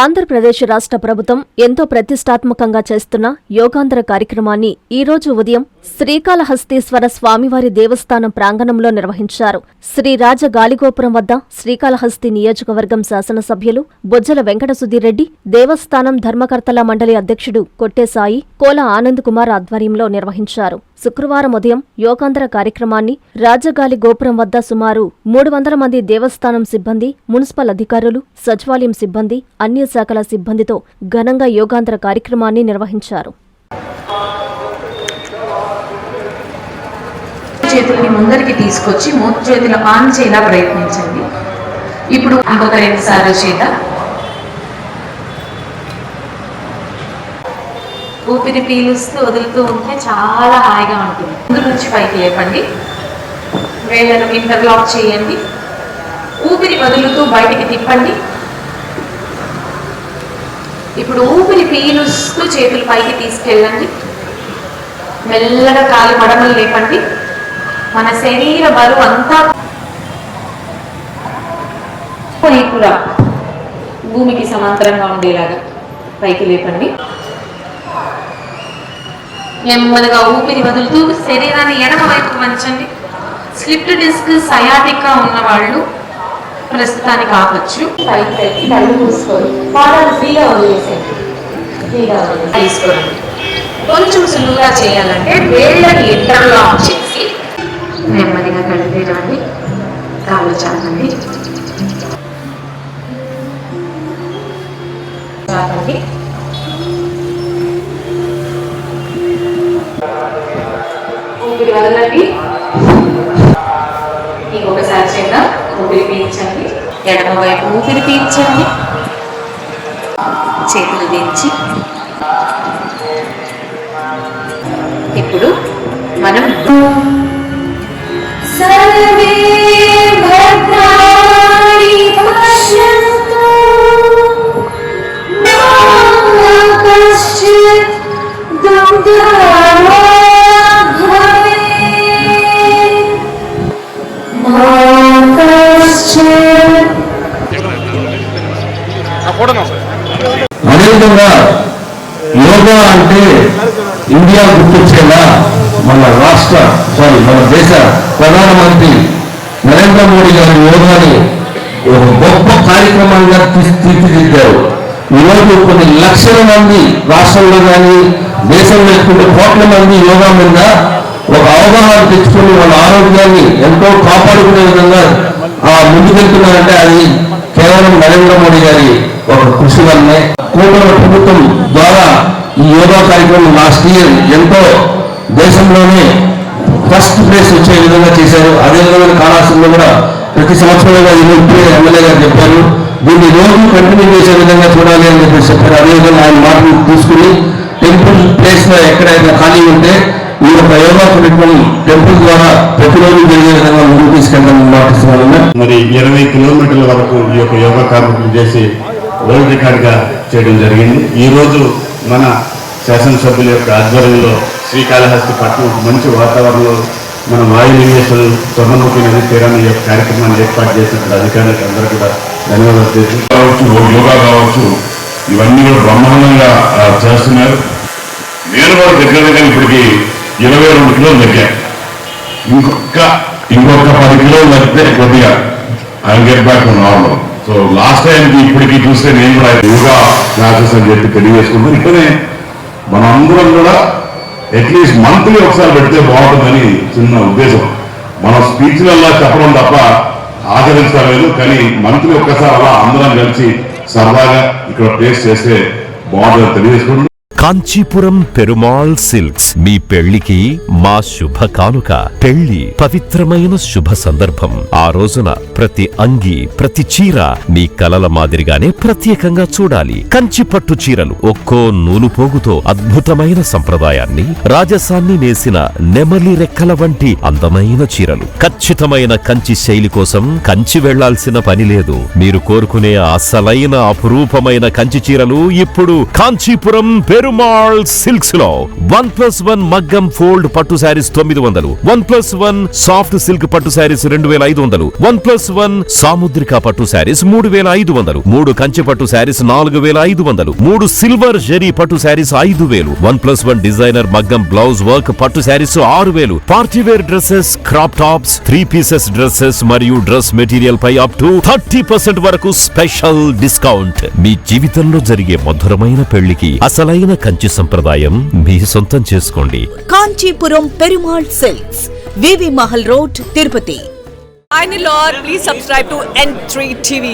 ఆంధ్రప్రదేశ్ రాష్ట్ర ప్రభుత్వం ఎంతో ప్రతిష్టాత్మకంగా చేస్తున్న యోగాంధ్ర కార్యక్రమాన్ని ఈ రోజు ఉదయం శ్రీకాళహస్తీశ్వర స్వామివారి దేవస్థానం ప్రాంగణంలో నిర్వహించారు. శ్రీ రాజ గాలిగోపురం వద్ద శ్రీకాళహస్తి నియోజకవర్గం శాసనసభ్యులు బొజ్జల వెంకట సుధీరెడ్డి, దేవస్థానం ధర్మకర్తల మండలి అధ్యక్షుడు కొట్టే సాయి, కోల ఆనంద్ కుమార్ ఆధ్వర్యంలో నిర్వహించారు. శుక్రవారం ఉదయం యోగాంధ్ర కార్యక్రమాన్ని రాజగాలి గోపురం వద్ద సుమారు 300 మంది దేవస్థానం సిబ్బంది, మున్సిపల్ అధికారులు, సచివాలయం సిబ్బంది, అన్ని శాఖల సిబ్బందితో ఘనంగా యోగాంధ్ర కార్యక్రమాన్ని నిర్వహించారు. చేతుల్ని ముందరికి తీసుకొచ్చి మూడు చేతులు ఆన్ చేయాలా ప్రయత్నించండి. ఇప్పుడు ఇంకొక 2 సార్లు చేద్దాం. ఊపిరి పీలుస్తూ వదులుతూ ఉంటే చాలా హాయిగా ఉంటుంది. ముందు నుంచి పైకి లేపండి, వేళ్ళను ఇంటర్లాక్ చేయండి, ఊపిరి వదులుతూ బయటికి తిప్పండి. ఇప్పుడు ఊపిరి పీలుస్తూ చేతులు పైకి తీసుకెళ్ళండి. మెల్లగా కాలి మడమలు లేపండి. మన శరీర బరువు అంతా కూడా భూమికి సమాంతరంగా ఉండేలాగా పైకి లేపండి. నెమ్మదిగా ఊపిరి వదులుతూ శరీరాన్ని ఎడమ వైపు వంచండి. స్లిప్డ్ డిస్క్, సయాటికా ఉన్న వాళ్ళు ప్రస్తుతానికి ఆపచ్చు. పైకి పెట్టి కళ్ళు మూసుకోండి, పాదాలు ఫ్రీగా వదిలేసేయండి. తీసుకోండి. కొంచెం సులువుగా చేయాలంటే వేళ్ళని ఇంటర్లాక్ చేసి నెమ్మదిగా కళ్ళు తెరవండి, కాళ్ళు చాపండి. ఊపిరి వదలండి. ఇంకొకసారి చేద్దాం. ఊపిరి పీల్చండి, ఎడమ వైపు ఊపిరి పీల్చండి, చేతులు దించి. ఇప్పుడు మనం సర్వే భద్రాణి పశ్యంతు మా కశ్చిత్ దుఃఖభవేత్ మా కశ్చిత్. అదేవిధంగా యోగా అంటే ఇండియా గుర్తొచ్చేలా మన దేశ ప్రధానమంత్రి నరేంద్ర మోడీ గారు యోగాని ఒక గొప్ప కార్యక్రమంగా తీర్చిదిద్దారు. ఈరోజు కొన్ని లక్షల మంది రాష్ట్రంలో కానీ దేశంలో కొన్ని కోట్ల మంది యోగా మీద ఒక అవగాహన తెచ్చుకుని వాళ్ళ ఆరోగ్యాన్ని ఎంతో కాపాడుకునే విధంగా ముందుకెళ్తున్నారంటే అది కేవలం నరేంద్ర మోడీ గారి ఒక కృషి వల్లనే. కూటమి ప్రభుత్వం ద్వారా ఈ యోగా కార్యక్రమం లాస్ట్ ఇయర్ ఎంతో దేశంలోనే ఫస్ట్ ప్లేస్ వచ్చే విధంగా చేశారు. అదేవిధంగా కాళహస్తిలో కూడా ప్రతి సంవత్సరంలో ఇప్పుడే ఎమ్మెల్యే గారు చెప్పారు, దీన్ని రోజు కంటిన్యూ చేసే విధంగా చూడాలి అని చెప్పారు. అదేవిధంగా ఆయన మాటలు తీసుకుని టెంపుల్ ప్లేస్ లో ఎక్కడైనా ఖాళీ ఉంటే ఈ యొక్క యోగా కార్యక్రమం టెంపుల్ ద్వారా ప్రతిరోజు జరిగే విధంగా ముందుకు తీసుకెళ్ళాలని మాటిస్తున్నాను. మరి 20 కిలోమీటర్ల వరకు ఈ యొక్క యోగా కార్యక్రమం చేసి వరల్డ్ రికార్డ్ గా చేయడం జరిగింది. ఈ రోజు మన శాసనసభ్యుల యొక్క ఆధ్వర్యంలో శ్రీకాళహస్తి పట్నం మంచి వాతావరణంలో మన వాయులింగేశ్వరు స్వర్ణముఖి నది తీరాన్ని యొక్క కార్యక్రమాన్ని ఏర్పాటు చేసినప్పుడు అధికారులకు అందరూ కూడా ధన్యవాదాలు కావచ్చు, యోగా కావచ్చు, ఇవన్నీ కూడా బ్రహ్మాండంగా చేస్తున్నారు. నేను కూడా దగ్గర ఇప్పటికి 22 కిలోలు తగ్గాను. ఇంకొక 10 కిలోలు తగ్గితే కొద్దిగా I get back to normal. So last టైంకి ఇప్పటికి చూస్తే నేను కూడా యోగా క్లాసెస్ అని చెప్పి తెలియజేసుకుంటాను. ఇక్కడే మన అందరం కూడా అట్లీస్ట్ మంత్లీ ఒకసారి పెడితే బాగుంటుందని చిన్న ఉద్దేశం. మనం స్పీచ్లలో చెప్పడం తప్ప ఆచరించలేదు, కానీ మంత్లీ ఒక్కసారి అలా అందరం కలిసి సరదాగా ఇక్కడ ప్లేస్ చేస్తే బాగుంటుందని తెలియజేసుకుంటాం. కాంచీపురం పెరుమాళ్ సిల్క్స్ మీ పెళ్లికి మా శుభ కానుక. పెళ్లి పవిత్రమైన శుభ సందర్భం. ఆ రోజున ప్రతి అంగి, ప్రతి చీర మీ కలల మాదిరిగానే ప్రత్యేకంగా చూడాలి. కంచి పట్టు చీరలు ఒక్కో నూలు పోగుతో అద్భుతమైన సంప్రదాయాన్ని, రాజసాన్ని నేసిన నెమలి రెక్కల వంటి అందమైన చీరలు. ఖచ్చితమైన కంచి శైలి కోసం కంచి వెళ్లాల్సిన పని లేదు. మీరు కోరుకునే అసలైన అపురూపమైన కంచి చీరలు ఇప్పుడు కాంచీపురం పెరుమాళ్ పెరుమాళ్ సిల్క్స్ లో 1+1 మగ్గం ఫోల్డ్ పట్టు శారీస్ 900, 1+1 సాఫ్ట్ సిల్క్ పట్టు శారీస్ 2500, 1+1 సాముద్రిక పట్టు శారీస్ 3500, 3 కంచె పట్టు శారీస్ 4500, 3 సిల్వర్ జరీ పట్టు శారీస్ 5000, 1+1 డిజైనర్ మగ్గం బ్లౌజ్ వర్క్ పట్టు sarees 6000, party wear dresses, crop tops, 3 pieces dresses మరియు డ్రెస్ మెటీరియల్ పై అప్ టు 30% వరకు స్పెషల్ డిస్కౌంట్. మీ జీవితంలో జరిగే మధురమైన పెళ్లికి అసలైన కంచి సంప్రదాయం మీ సొంతం చేసుకోండి. Kanchipuram Perumal silks, VV Mahal road, Tirupati. Finally, Lord, please subscribe to N3 TV.